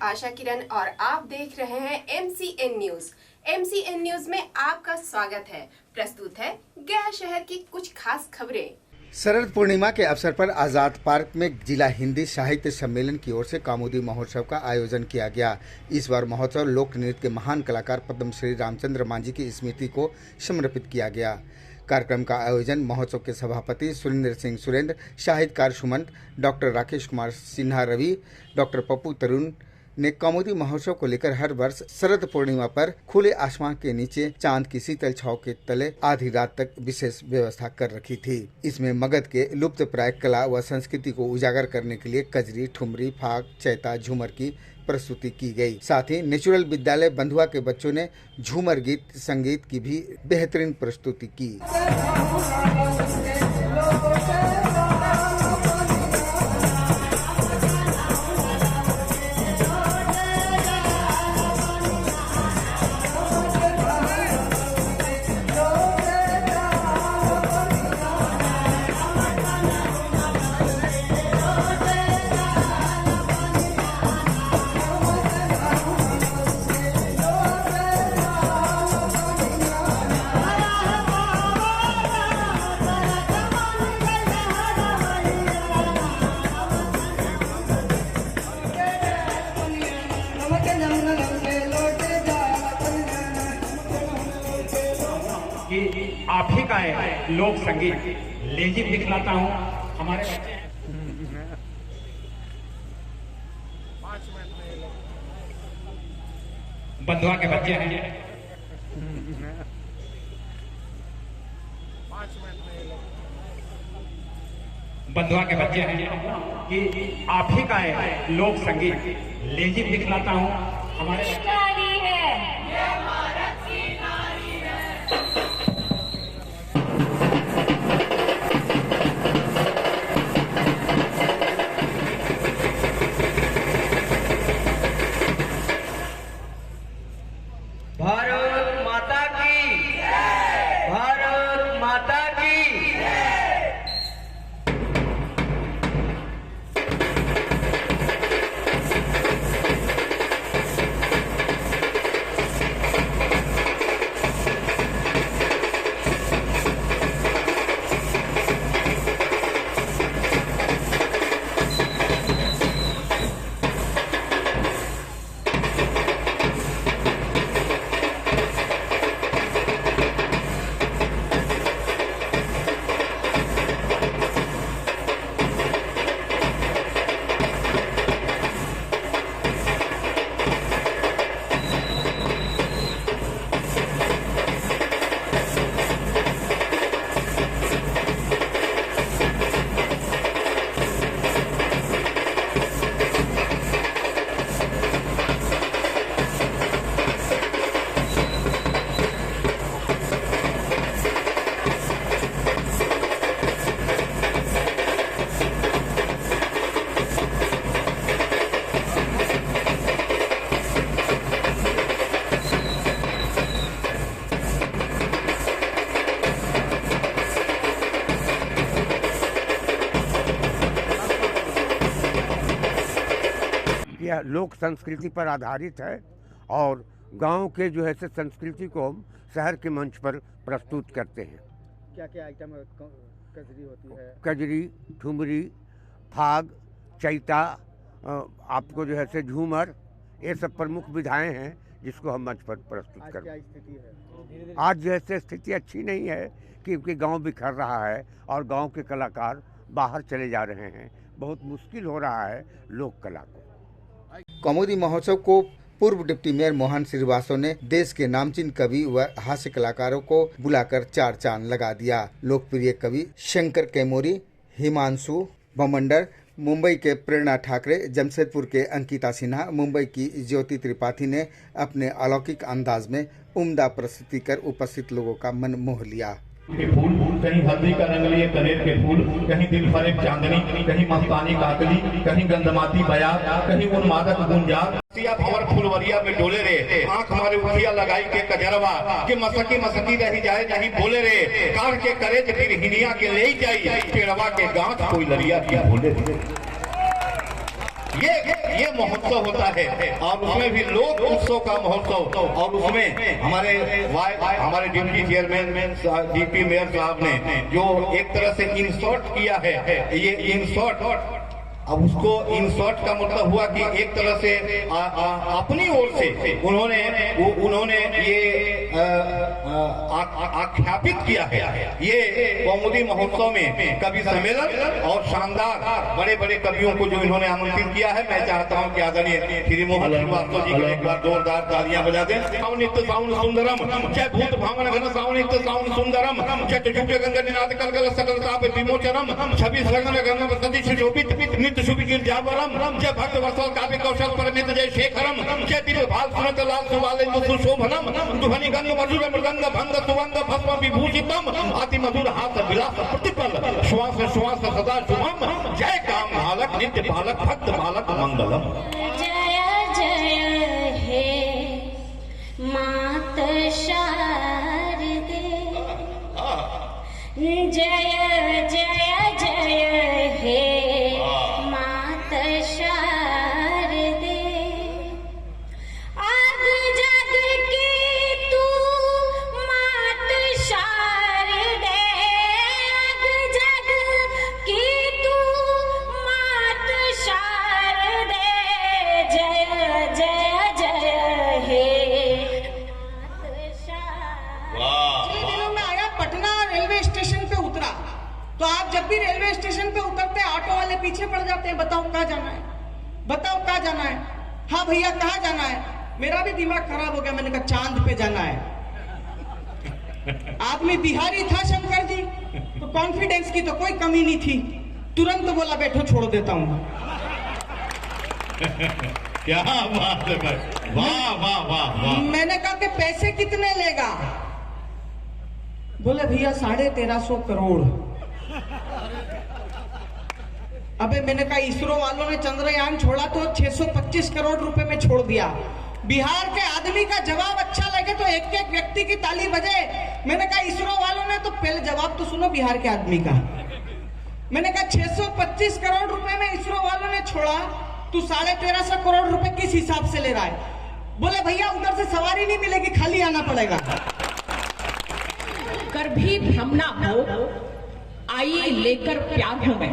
आशा किरण और आप देख रहे हैं MCN न्यूज। MCN न्यूज में आपका स्वागत है। प्रस्तुत है गया शहर की कुछ खास खबरें। शरद पूर्णिमा के अवसर पर आजाद पार्क में जिला हिंदी साहित्य सम्मेलन की ओर से कौमुदी महोत्सव का आयोजन किया गया। इस बार महोत्सव लोक नृत्य के महान कलाकार पद्मश्री रामचंद्र मांझी की स्मृति को समर्पित किया गया। कार्यक्रम का आयोजन महोत्सव के सभापति सुरेंद्र सिंह सुरेंद्र, साहित्यकार सुमंत, डॉक्टर राकेश कुमार सिन्हा रवि, डॉक्टर पप्पू तरुण ने कौमुदी महोत्सव को लेकर हर वर्ष शरद पूर्णिमा पर खुले आसमान के नीचे चांद की शीतल छाव के तले आधी रात तक विशेष व्यवस्था कर रखी थी। इसमें मगध के लुप्त प्राय कला व संस्कृति को उजागर करने के लिए कजरी, ठुमरी, फाग, चैता, झूमर की प्रस्तुति की गई। साथ ही नेचुरल विद्यालय बंधुआ के बच्चों ने झूमर गीत संगीत की भी बेहतरीन प्रस्तुति की। कि आप ही का है लोक संगीत लेजिम दिखलाता हूँ। हमारे बच्चे बंधुआ के बच्चे हैं, बंधुआ के बच्चे हैं कि आप ही का है लोक संगीत लेजिम दिखलाता हूँ। हमारे भारत माता की जय, भारत माता की जय। यह लोक संस्कृति पर आधारित है और गांव के जो है से संस्कृति को हम शहर के मंच पर प्रस्तुत करते हैं। क्या क्या आइटम कजरी होती है? कजरी, ठुमरी, फाग, चैता, आपको जो है से झूमर, ये सब प्रमुख विधाएं हैं जिसको हम मंच पर प्रस्तुत करते हैं। स्थिति है आज जो है से स्थिति अच्छी नहीं है क्योंकि गांव बिखर रहा है और गांव के कलाकार बाहर चले जा रहे हैं। बहुत मुश्किल हो रहा है लोक कला को। कौमुदी महोत्सव को पूर्व डिप्टी मेयर मोहन श्रीवास्तव ने देश के नामचीन कवि व हास्य कलाकारों को बुलाकर चार चांद लगा दिया। लोकप्रिय कवि शंकर कैमोरी, हिमांशु भमंडर, मुंबई के प्रेरणा ठाकरे, जमशेदपुर के अंकिता सिन्हा, मुंबई की ज्योति त्रिपाठी ने अपने अलौकिक अंदाज में उम्दा प्रस्तुति कर उपस्थित लोगों का मन मोह लिया। के फूल, कहीं हल्दी का रंग लिए कनेर के फूल, कहीं दिल भर एक चांदनी, कहीं मस्तानी काकली, कहीं गंधमाती बयार, कहीं उन्मादक गुंजार। भंवर फुलवरिया में डोले रे, आंख मारे उठिया लगाई के कजरवा, कि मसकी मसकी रही जाए नहीं बोले रे, कार के करेज फिर हिनिया के ले जाई, पेड़वा के गांठ कोई लरिया की भोले रे। ये महोत्सव होता है और उसमें भी लोक उत्सव का महोत्सव, और उसमें हमारे डिप्टी चेयरमैन डीपी मेयर साहब ने जो एक तरह से इंसर्ट किया है, ये इंसर्ट, अब उसको इंसर्ट का मतलब हुआ कि एक तरह से अपनी ओर से उन्होंने ये आख्यापित किया है। ये कौमुदी महोत्सव में कवि सम्मेलन और शानदार बड़े बड़े कवियों को जो इन्होंने आमंत्रित किया है, मैं चाहता हूं कि आदरणीय श्री मोहन श्रीवास्तव जी को एक बार जोरदार तालियां बजा दें। सावनित्य सावन सुंदरम जय भूत भावन घन सावनित्य सावन सुंदरम जय चुटे गंगा निनाद कलकल सकल ताप विमोचनम छवि सगन गंगा सती सुशोभित नित्य शुभ कीर्त्यावरम जय भक्त वत्सल काव्य कौशल परमित जय शेखरम जय दिव्य भाल सुनत लाल सुबालेन्दु सुशोभनम ध्वनि गंग मधुर मृदंग भंग सुवंग भस्म विभूषितम अति मधुर हाथ विलास प्रतिपल श्वास श्वास सदा शुभम जय काम बालक नित्य बालक भक्त बालक मंगलम। जय जय हे मात शारदे जय जय जय हे मात शारदे आग जग की तू मात शारदे आग जग की तू मात शारदे जय जय जय हे मात शारदे। जिन दिनों में आया पटना रेलवे स्टेशन पे उतरा तो आप जब भी रेलवे स्टेशन पे उतरते ऑटो वाले पीछे पड़ जाते हैं, बताओ कहाँ जाना है, बताओ कहाँ जाना है, हाँ भैया कहाँ जाना है। मेरा भी दिमाग खराब हो गया, मैंने कहा चांद पे जाना है। आदमी बिहारी था शंकर जी, तो कॉन्फिडेंस की तो कोई कमी नहीं थी, तुरंत बोला बैठो छोड़ देता हूँ। क्या बात है भाई, वाह वाह वाह वाह। मैंने कहा कि पैसे कितने लेगा, बोले भैया 1350 करोड़। अबे मैंने कहा इसरो वालों ने चंद्रयान छोड़ा तो 625 करोड़ रुपए में छोड़ दिया। बिहार के आदमी का जवाब अच्छा लगे तो एक एक व्यक्ति की ताली बजे। मैंने कहा इसरो वालों ने तो पहले जवाब तो सुनो बिहार के आदमी का। मैंने कहा 625 करोड़ रुपए में इसरो वालों ने छोड़ा, तू 1350 करोड़ रुपए किस हिसाब से ले रहा है। बोले भैया उधर से सवारी नहीं मिलेगी, खाली आना पड़ेगा। कर भी भ्रम ना हो आइए लेकर प्यार हूं मैं।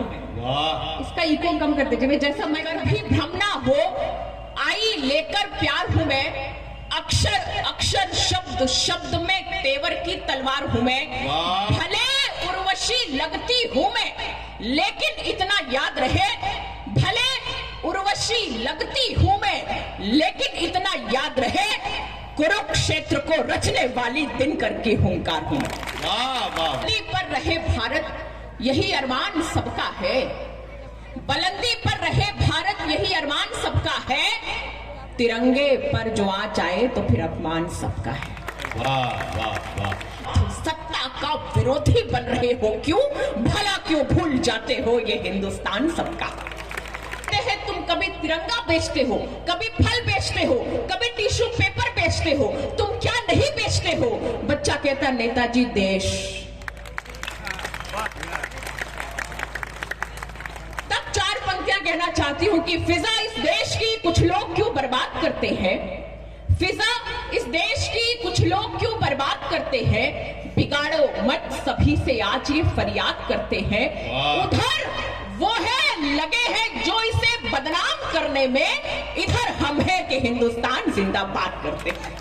इसका इको कम कर दीजिए, जैसा मैं कर भी भ्रम ना हो आई लेकर प्यार हूं मैं, अक्षर अक्षर शब्द शब्द में तेवर की तलवार हूं मैं। भले उर्वशी लगती हूं मैं लेकिन इतना याद रहे, भले उर्वशी लगती हूं मैं लेकिन इतना याद रहे, कुरुक्षेत्र को रचने वाली दिनकर की हुंकार हूं। बुलंदी पर रहे भारत यही अरमान सबका है, बुलंदी पर रहे भारत यही अरमान सबका है, तिरंगे पर जो आ जाए तो फिर अपमान सबका है। वाह वाह वाह। सत्ता का विरोधी बन रहे हो क्यों, भला क्यों भूल जाते हो ये हिंदुस्तान सबका है। तुम कभी तिरंगा बेचते हो, कभी फल बेचते हो, कभी टिश्यू पेपर बेचते हो, तुम क्या नहीं बेचते हो। बच्चा कहता नेताजी देश, तब 4 पंक्तियां कहना चाहती हूं कि फिजा इस देश की कुछ लोग क्यों बर्बाद करते हैं, फिजा इस देश की कुछ लोग क्यों बर्बाद करते हैं, बिगाड़ो मत सभी से आज ये फरियाद करते हैं। उधर वो है लगे हैं जो इसे बदनाम करने में, इधर हम है कि हिंदुस्तान जिंदाबाद करते हैं।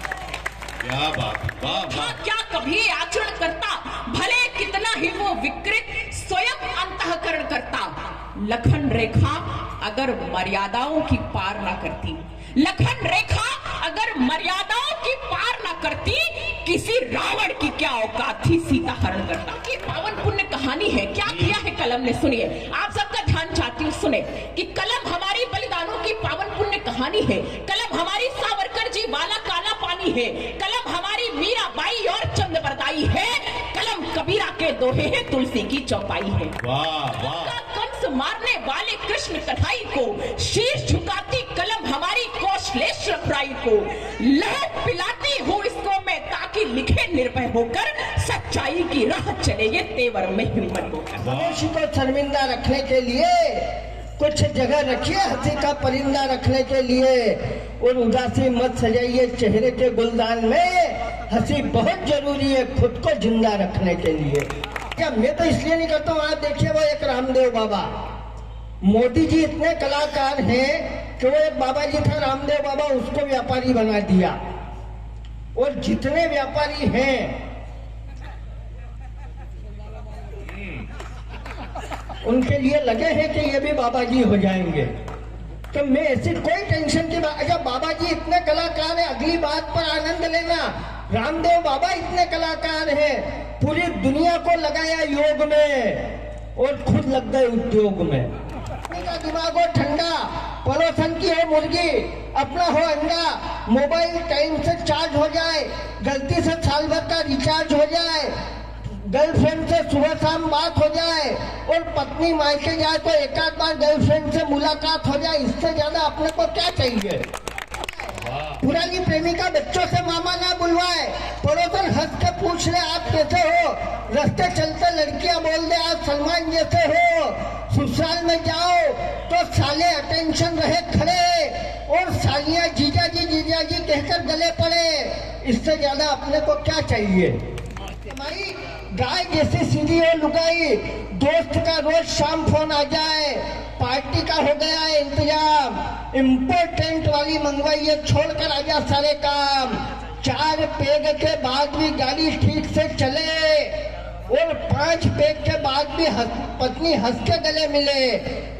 क्या बात, वाह वाह। क्या कभी आचरण करता, भले कितना ही वो विकृत स्वयं अंतःकरण करता, लखन रेखा अगर मर्यादाओं की पार ना करती, लखन रेखा अगर मर्यादाओं की पार ना करती, किसी रावण की क्या औकात थी सीता हरण करता। ये पावन पुण्य कहानी है, क्या किया है कलम ने, सुनिए। आप सबका ध्यान चाहती हूँ सुने कि कलम हमारी बलिदानों की पावन पुण्य कहानी है, कलम हमारी सावरकर जी वाला काला पानी है, कलम हमारी मीराबाई और चंद्रबरदाई है, कलम कबीरा के दोहे है, तुलसी की चौपाई है। वाह वाह। कंस मारने वाले कृष्ण कन्हई को शीश झुकाती कलम हमारी कौशलेश्वर फ्राई को, लहू पिलाती हूँ इसको मैं ताकि लिखे निर्भय होकर, सच्चाई की राह चले ये तेवर में हिम्मत होकर। मनुष्य को शर्मिंदा रखने के लिए कुछ जगह रखिए हंसी का परिंदा रखने के लिए, और उदासी मत सजाइए चेहरे के गुलदान में। हंसी बहुत जरूरी है खुद को जिंदा रखने के लिए। क्या मैं तो इसलिए नहीं करता हूँ, आप देखिए वो एक रामदेव बाबा, मोदी जी इतने कलाकार हैं कि वो एक बाबा जी था रामदेव बाबा, उसको व्यापारी बना दिया। और जितने व्यापारी हैं उनके लिए लगे हैं कि ये भी बाबा जी हो जाएंगे। तो मैं ऐसी कोई टेंशन की बात, अच्छा बाबा जी इतने कलाकार हैं, अगली बात पर आनंद लेना, रामदेव बाबा इतने कलाकार हैं, पूरी दुनिया को लगाया योग में और खुद लग गए उद्योग में। का दिमाग हो ठंडा, पड़ोसन की हो मुर्गी, अपना हो अंडा, मोबाइल टाइम से चार्ज हो जाए, गलती से साल भर का रिचार्ज हो जाए, गर्लफ्रेंड से सुबह शाम बात हो जाए, और पत्नी मायके जाए तो एक आध बार गर्लफ्रेंड से मुलाकात हो जाए, इससे ज्यादा अपने को क्या चाहिए। पुरानी प्रेमिका बच्चों से मामा ना बुलवाए, पड़ोसन हंस के पूछ ले आप कैसे हो, रास्ते चलते लड़कियां बोल दे आप सलमान जैसे हो, ससुराल में जाओ तो साले अटेंशन रहे खड़े, और सालियां जीजा जी कहकर गले पड़े, इससे ज्यादा अपने को क्या चाहिए। हमारी गाय जैसी सीधी हो लुगाई, दोस्त का रोज शाम फोन आ जाए, पार्टी का हो गया है इंतजाम, इम्पोर्टेंट वाली मंगवाइए, छोड़कर आजा सारे काम, 4 पेग के बाद भी गाड़ी ठीक से चले, और 5 पेग के बाद भी पत्नी हंस के गले मिले,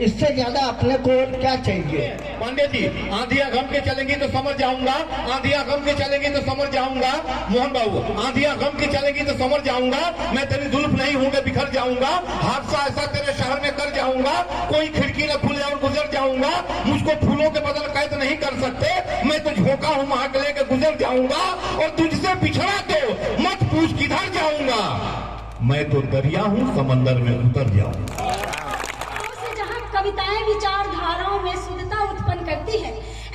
इससे ज्यादा अपने को और क्या चाहिए। पांडे जी, आंधिया गम के चलेंगी तो समझ जाऊंगा, आंधिया गम के चलेंगी तो समझ जाऊंगा। मोहन बाबू, आंधिया गम के चलेंगी तो समझ जाऊंगा, मैं तेरी जुल्फ नहीं हूँ बिखर जाऊंगा, हादसा ऐसा तेरे शहर में कर जाऊंगा, कोई खिड़की न खुले और गुजर जाऊंगा, मुझको फूलों के बदल कैद नहीं कर सकते, मैं तो झोंका हूँ महक लेके गुजर जाऊंगा, और तुझसे बिछड़ा तो मत पूछ किधर जाऊंगा, मैं तो दरिया हूँ समंदर में उतर जाऊंगा। जहाँ कविताएं विचारधाराओं में शुद्धता उत्पन्न करती है,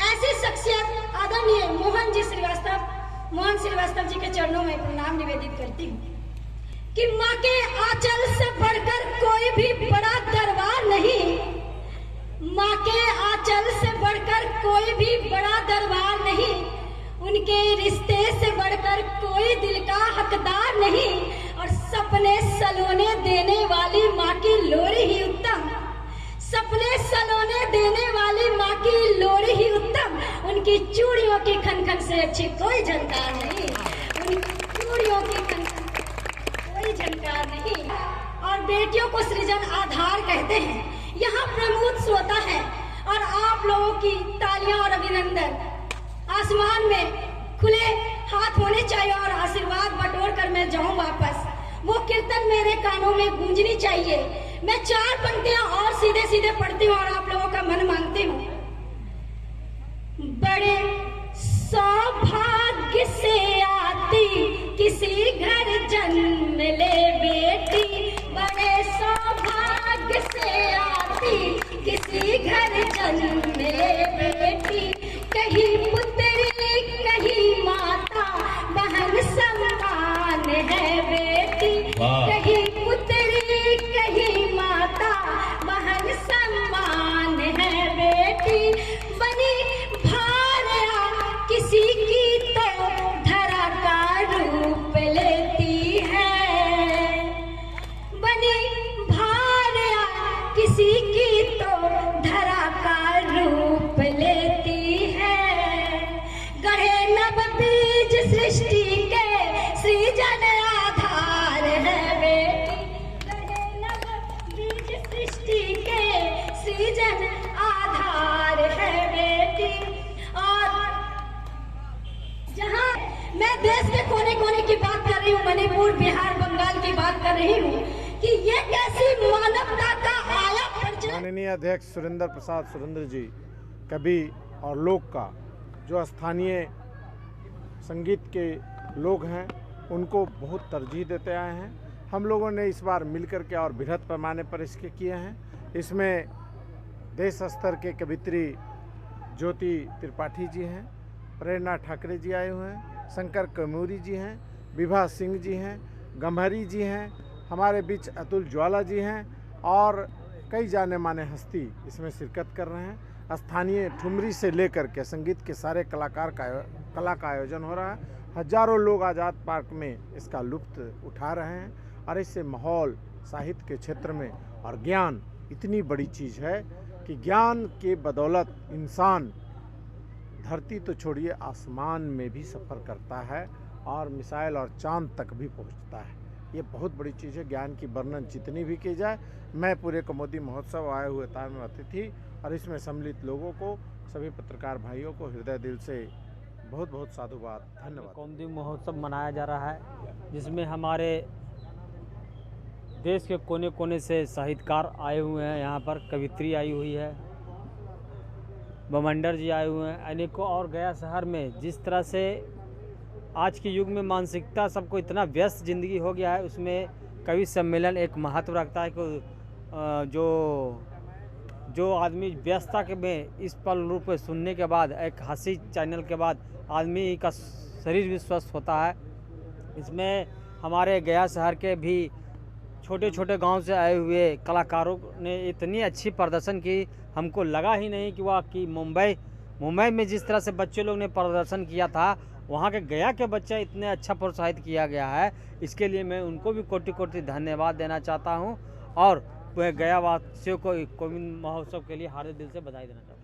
ऐसी शख्सियत आदरणीय मोहन श्रीवास्तव जी के चरणों में प्रणाम निवेदित करती हूँ कि माँ के आंचल से बढ़कर कोई भी बड़ा दरबार नहीं, माँ के आंचल से बढ़कर कोई भी बड़ा दरबार नहीं, उनके रिश्ते से बढ़कर कोई दिल का हकदार नहीं, और सपने सलोने देने वाली माँ की लोरी ही उत्तम, सपने सलोने देने वाली माँ की लोरी ही उत्तम, उनकी चूड़ियों की खनखन से अच्छी कोई झनकार नहीं, उनकी चूड़ियों की खनखन कोई झनकार नहीं। और बेटियों को सृजन आधार कहते हैं, यहाँ प्रमुख श्रोता है, और आप लोगों की तालियां और अभिनंदन आसमान में खुले हाथ होने चाहिए, और आशीर्वाद बटोर कर मैं जाऊं वापस, वो कीर्तन मेरे कानों में गूंजनी चाहिए। मैं 4 पंक्तियां और सीधे सीधे पढ़ती हूँ और आप लोगों का मन मांगती हूँ। बड़े सौभाग्य से आती किसी घर जन्म ले बेटी, बड़े सौभाग्य से आती किसी घर जन्म ले बेटी, कहीं पुत्री कहीं माता बहन समान है बेटी, कहीं पुत्री कहीं माता बहन समान है बेटी, बनी भार्या किसी की तो धरा का रूप लेती है, बनी भार्या किसी की तो धरा का रूप लेती है, गढ़े नव बीज सृष्टि के सृजन आधार है बेटी, गढ़े नव बीज सृष्टि के सृजन आधार है बेटी। और जहाँ मैं देश के कोने कोने की बात कर रही हूँ, मणिपुर बिहार बंगाल की बात कर रही हूँ कि ये कैसी मानवता का आया परिचय। माननीय अध्यक्ष सुरेंद्र प्रसाद सुरेंद्र जी कवि और लोक का जो स्थानीय संगीत के लोग हैं उनको बहुत तरजीह देते आए हैं। हम लोगों ने इस बार मिलकर के और बृहद पैमाने पर इसके किए हैं। इसमें देश स्तर के कवित्री ज्योति त्रिपाठी जी हैं, प्रेरणा ठाकरे जी आए हुए हैं, शंकर कमूरी जी हैं, विभा सिंह जी हैं, गम्हरी जी हैं, हमारे बीच अतुल ज्वाला जी हैं, और कई जाने माने हस्ती इसमें शिरकत कर रहे हैं। स्थानीय ठुमरी से लेकर के संगीत के सारे कला का आयोजन हो रहा है। हजारों लोग आज़ाद पार्क में इसका लुत्फ़ उठा रहे हैं और इससे माहौल साहित्य के क्षेत्र में और ज्ञान इतनी बड़ी चीज़ है कि ज्ञान के बदौलत इंसान धरती तो छोड़िए आसमान में भी सफ़र करता है और मिसाइल और चांद तक भी पहुंचता है। ये बहुत बड़ी चीज़ है। ज्ञान की वर्णन जितनी भी की जाए। मैं पूरे कमोदी महोत्सव आए हुए ताम अतिथि और इसमें सम्मिलित लोगों को, सभी पत्रकार भाइयों को हृदय दिल से बहुत बहुत साधुवाद, धन्यवाद। कौमुदी महोत्सव मनाया जा रहा है जिसमें हमारे देश के कोने कोने से साहित्यकार आए हुए हैं। यहाँ पर कवित्री आई हुई है, बमंडर जी आए हुए हैं, अनेकों। और गया शहर में जिस तरह से आज के युग में मानसिकता सबको इतना व्यस्त ज़िंदगी हो गया है, उसमें कवि सम्मेलन एक महत्व रखता है कि जो आदमी व्यस्तता के में इस पल रूप में सुनने के बाद, एक हंसी चैनल के बाद आदमी का शरीर भी स्वस्थ होता है। इसमें हमारे गया शहर के भी छोटे छोटे गांव से आए हुए कलाकारों ने इतनी अच्छी प्रदर्शन की, हमको लगा ही नहीं कि वह कि मुंबई में जिस तरह से बच्चे लोग ने प्रदर्शन किया था, वहाँ के गया के बच्चे इतने अच्छा प्रोत्साहित किया गया है। इसके लिए मैं उनको भी कोटि कोटि धन्यवाद देना चाहता हूँ और गया वासियों को कौमुदी महोत्सव के लिए हार्दिक दिल से बधाई देना चाहता हूँ।